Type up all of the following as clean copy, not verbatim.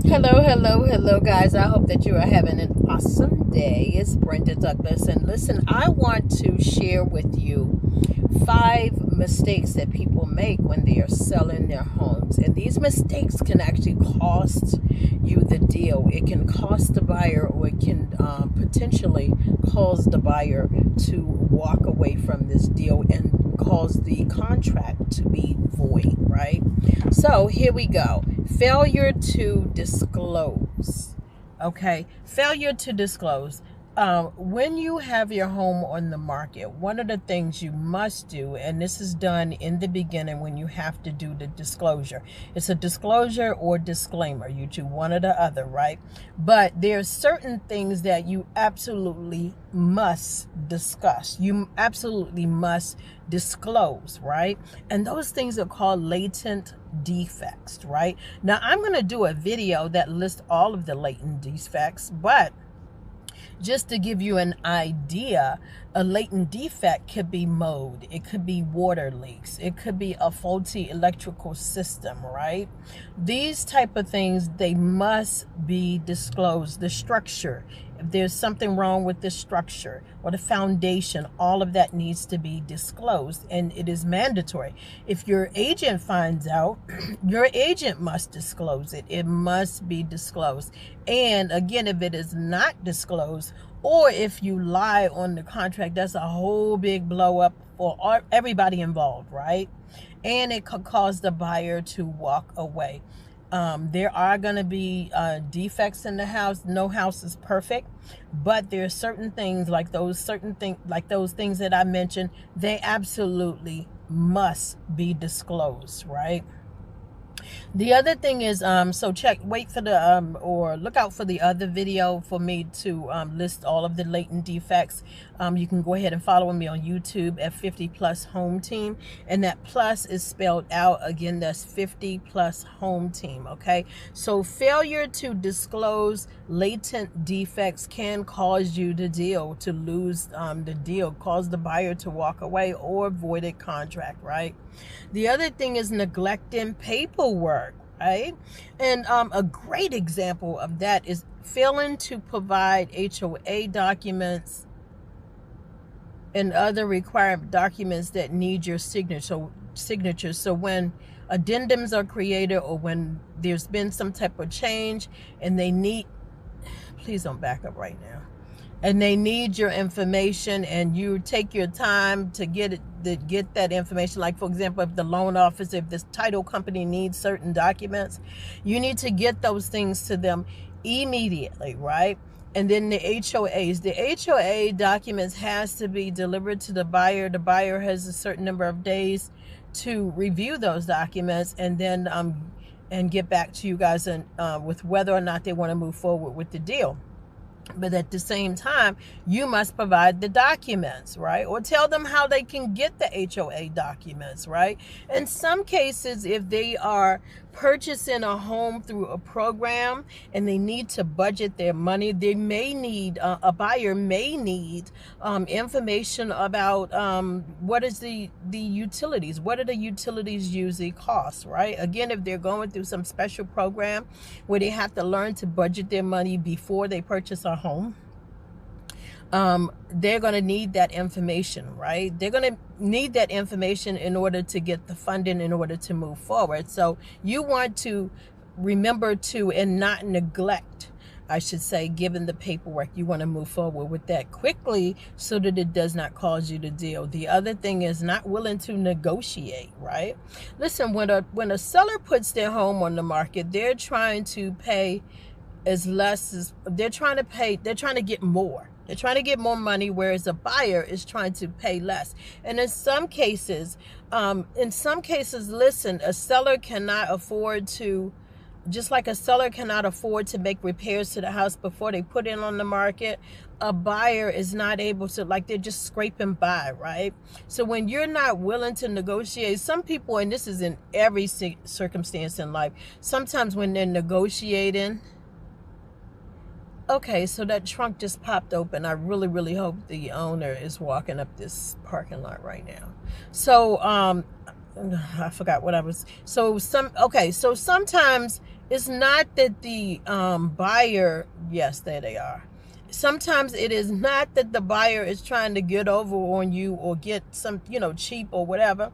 Hello, guys. I hope that you are having an awesome day. It's Brenda Douglas, and listen, I want to share with you 5 mistakes that people make when they are selling their homes, and these mistakes can actually cost you the deal. It can cost the buyer, or it can potentially cause the buyer to walk away from this deal and cause the contract to be void, right? So here we go. Failure to disclose. Okay, failure to disclose. When you have your home on the market, one of the things you must do, and this is done in the beginning when you have to do the disclosure. It's a disclosure or disclaimer. You do one or the other, right? But there are certain things that you absolutely must discuss. You absolutely must disclose, right? And those things are called latent defects, right? Now, I'm going to do a video that lists all of the latent defects, but just to give you an idea, a latent defect could be mold, it could be water leaks, it could be a faulty electrical system, right? These type of things, they must be disclosed. The structure, if there's something wrong with the structure or the foundation, all of that needs to be disclosed, and it is mandatory. If your agent finds out, your agent must disclose it. It must be disclosed. And again, if it is not disclosed, or if you lie on the contract, that's a whole big blow up for everybody involved, right? And it could cause the buyer to walk away. There are going to be defects in the house. No house is perfect, but there are certain things like those things that I mentioned, they absolutely must be disclosed, right? The other thing is, wait for the, or look out for the other video for me to list all of the latent defects. You can go ahead and follow me on YouTube at 50 Plus Home Team. And that plus is spelled out. Again, that's 50 Plus Home Team, okay? So failure to disclose latent defects can cause you to lose the deal, cause the buyer to walk away, or void a contract, right? The other thing is neglecting paperwork, right? And a great example of that is failing to provide HOA documents and other required documents that need your signature. So when addendums are created, or when there's been some type of change and they need, please don't back up right now, and they need your information, and you take your time to get that information. Like, for example, if the loan officer, if this title company needs certain documents, you need to get those things to them immediately, right? And then the HOA documents has to be delivered to the buyer. The buyer has a certain number of days to review those documents, and then and get back to you guys and with whether or not they want to move forward with the deal. But at the same time, you must provide the documents, right? Or tell them how they can get the HOA documents, right? In some cases, if they are purchasing a home through a program and they need to budget their money, they may need, a buyer may need information about what is the utilities. What do the utilities usually cost, right? Again, if they're going through some special program where they have to learn to budget their money before they purchase a home, they're going to need that information, right? They're going to need that information in order to get the funding, in order to move forward. So you want to remember to, and not neglect, I should say, given the paperwork. You want to move forward with that quickly so that it does not cause you the deal. The other thing is not willing to negotiate, right? Listen, when a seller puts their home on the market, they're trying to pay as less as they're trying to get more. They're trying to get more money, whereas a buyer is trying to pay less. And in some cases, listen, a seller cannot afford to, just like a seller cannot afford to make repairs to the house before they put it on the market, a buyer is not able to, like, they're just scraping by, right? So when you're not willing to negotiate, some people, and this is in every circumstance in life, sometimes when they're negotiating, okay, so that trunk just popped open. I really, really hope the owner is walking up this parking lot right now. So I forgot what I was. So sometimes It's not that the buyer, yes, there they are. Sometimes it is not that the buyer is trying to get over on you or get some, cheap or whatever.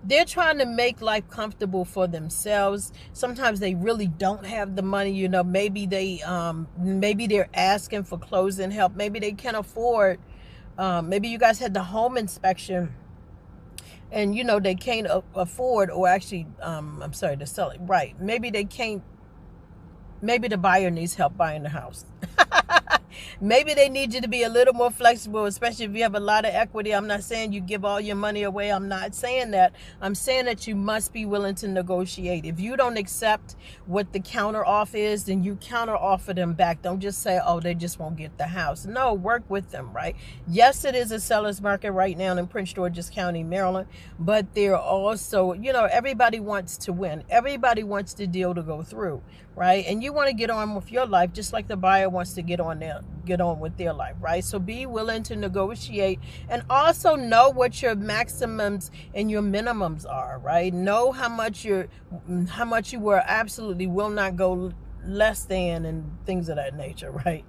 They're trying to make life comfortable for themselves. Sometimes they really don't have the money. Maybe they're asking for closing help. Maybe they can't afford. Maybe you guys had the home inspection, and they can't afford, or actually, I'm sorry, to sell it. Right? Maybe they can't. Maybe the buyer needs help buying the house. Maybe they need you to be a little more flexible, especially if you have a lot of equity. I'm not saying you give all your money away. I'm not saying that. I'm saying that you must be willing to negotiate. If you don't accept what the counter offer is, then you counter offer them back. Don't just say, oh, they just won't get the house. No, work with them, right? Yes, it is a seller's market right now in Prince George's County, Maryland, but they're also, everybody wants to win. Everybody wants the deal to go through, right? And you want to get on with your life just like the buyer wants to get on with their life, right? So be willing to negotiate, and also know what your maximums and your minimums are, right? Know how much you were absolutely will not go less than, and things of that nature, right?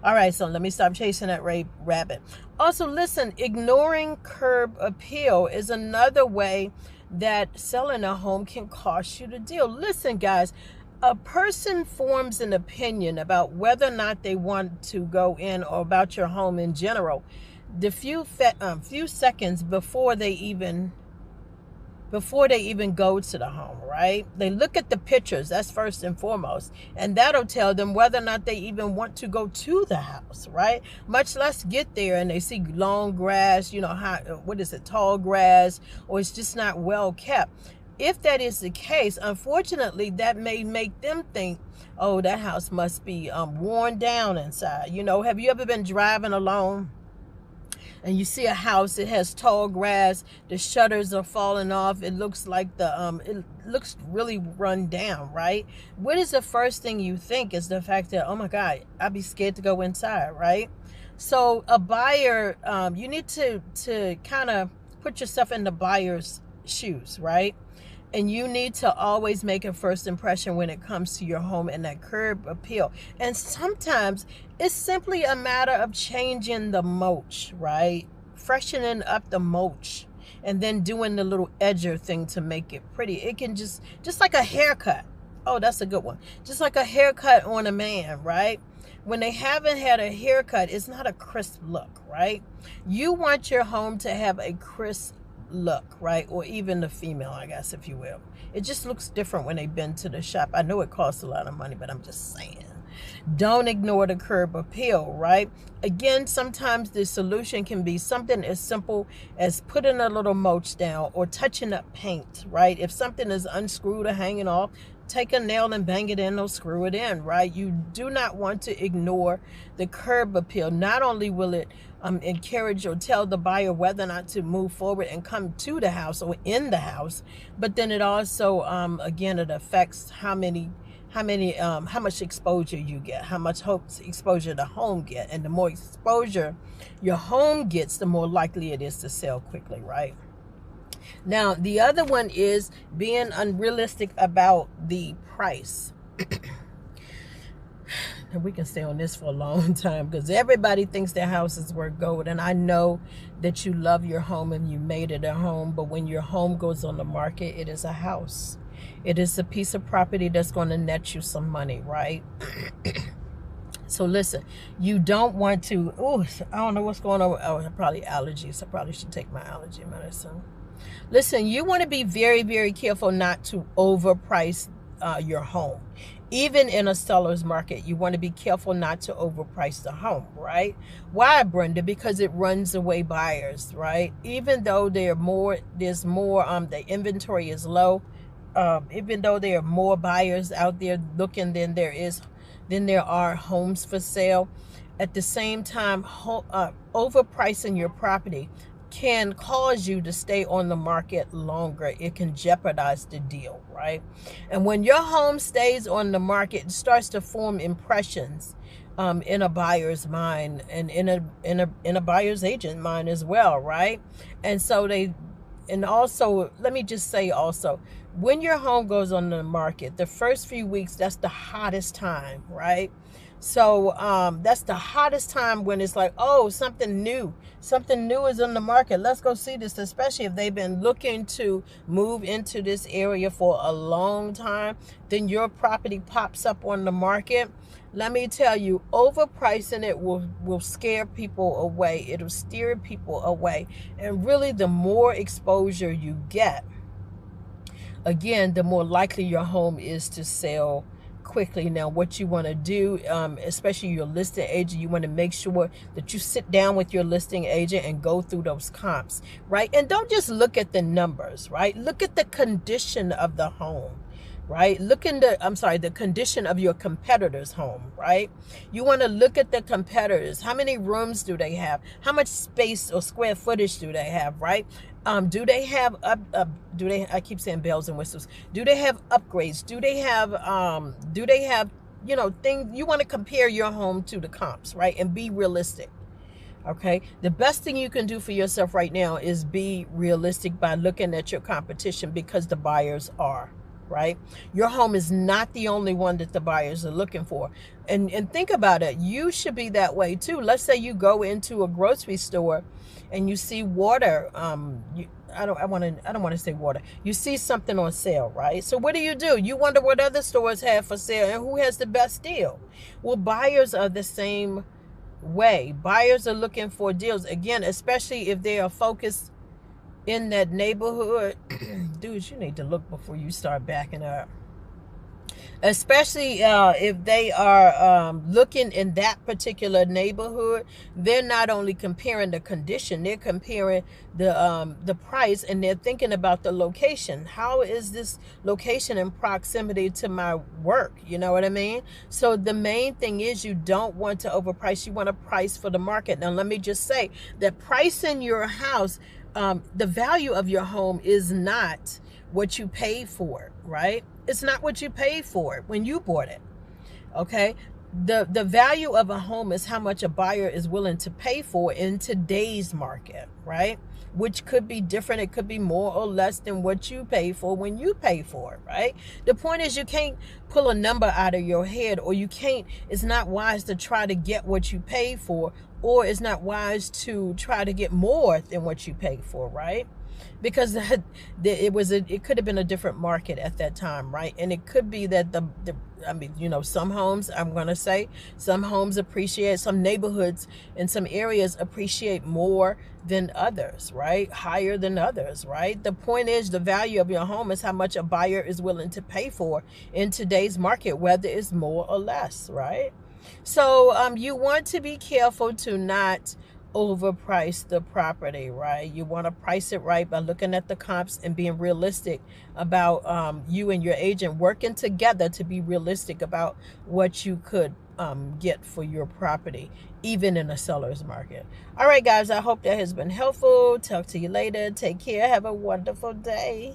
All right, so let me stop chasing that rabbit. Also, listen, ignoring curb appeal is another way that selling a home can cost you the deal. Listen, guys, a person forms an opinion about whether or not they want to go in, or about your home in general, the few seconds before they even go to the home, right? They look at the pictures, that's first and foremost, and that'll tell them whether or not they even want to go to the house, right? Much less get there and they see long grass, tall grass, or it's just not well kept. If that is the case, unfortunately, that may make them think, oh, that house must be worn down inside. Have you ever been driving alone and you see a house, it has tall grass, the shutters are falling off, it looks like it looks really run down, right? What is the first thing you think? Is the fact that, oh my God, I'd be scared to go inside, right? So a buyer, you need to kind of put yourself in the buyer's shoes, right? And you need to always make a first impression when it comes to your home and that curb appeal. And sometimes it's simply a matter of changing the mulch, right? Freshening up the mulch, and then doing the little edger thing to make it pretty. It can just like a haircut. Oh, that's a good one. Just like a haircut on a man, right? When they haven't had a haircut, it's not a crisp look, right? You want your home to have a crisp look, right? Or even the female, I guess, if you will. It just looks different when they've been to the shop. I know it costs a lot of money, but I'm just saying, don't ignore the curb appeal, right? Again, sometimes the solution can be something as simple as putting a little mulch down or touching up paint, right? If something is unscrewed or hanging off, take a nail and bang it in or screw it in, right? You do not want to ignore the curb appeal. Not only will it encourage or tell the buyer whether or not to move forward and come to the house or in the house, but then it also, again, it affects how much exposure you get, how much exposure the home get, and the more exposure your home gets, the more likely it is to sell quickly, right? Now, the other one is being unrealistic about the price. And we can stay on this for a long time, because everybody thinks their house is worth gold. And I know that you love your home and you made it a home, but when your home goes on the market, it is a house. It is a piece of property that's going to net you some money, right? So listen, you don't want to, I don't know what's going on. Oh, probably allergies. I probably should take my allergy medicine. Listen, you want to be very, very careful not to overprice your home. Even in a seller's market, you want to be careful not to overprice the home, right? Why, Brenda? Because it runs away buyers, right? Even though there's more, the inventory is low, even though there are more buyers out there looking than there are homes for sale. At the same time, overpricing your property can cause you to stay on the market longer. It can jeopardize the deal, right? And when your home stays on the market, it starts to form impressions in a buyer's mind, and in a buyer's agent mind as well, right? And so also, let me just say also, when your home goes on the market, the first few weeks, that's the hottest time, right? So that's the hottest time when it's like, oh, something new is on the market. Let's go see this, especially if they've been looking to move into this area for a long time. Then your property pops up on the market. Let me tell you, overpricing it will scare people away. It'll steer people away. And really, the more exposure you get, again, the more likely your home is to sell quickly. Now, what you want to do, especially your listing agent, you want to make sure that you sit down with your listing agent and go through those comps, right? And don't just look at the numbers, right? Look at the condition of the home, right? The condition of your competitor's home, right? You want to look at the competitors. How many rooms do they have? How much space or square footage do they have, right? Do they have I keep saying bells and whistles. Do they have upgrades? Do they have things? You want to compare your home to the comps, right? And be realistic. Okay, the best thing you can do for yourself right now is be realistic by looking at your competition, because the buyers are, right? Your home is not the only one that the buyers are looking for. And think about it. You should be that way too. Let's say you go into a grocery store and you see water. I don't want to say water. You see something on sale, right? So what do? You wonder what other stores have for sale and who has the best deal. Well, buyers are the same way. Buyers are looking for deals, again, especially if they are focused in that neighborhood. Dudes, you need to look before you start backing up. Especially if they are looking in that particular neighborhood, they're not only comparing the condition, they're comparing the price, and they're thinking about the location. How is this location in proximity to my work? You know what I mean? So the main thing is, you don't want to overprice. You want to price for the market. Now, let me just say that pricing your house, the value of your home is not what you paid for it, right? It's not what you paid for it when you bought it. Okay, the value of a home is how much a buyer is willing to pay for in today's market, right? Which could be different. It could be more or less than what you pay for when you pay for it, right? The point is, you can't pull a number out of your head, or it's not wise to try to get what you pay for, or it's not wise to try to get more than what you paid for, right? Because it could have been a different market at that time, right? And it could be that some homes, I'm going to say, some homes appreciate, some neighborhoods in some areas appreciate more than others, right? Higher than others, right? The point is, the value of your home is how much a buyer is willing to pay for in today's market, whether it's more or less, right? So you want to be careful to not overprice the property, right? You want to price it right by looking at the comps and being realistic about you and your agent working together to be realistic about what you could get for your property, even in a seller's market. All right, guys, I hope that has been helpful. Talk to you later. Take care. Have a wonderful day.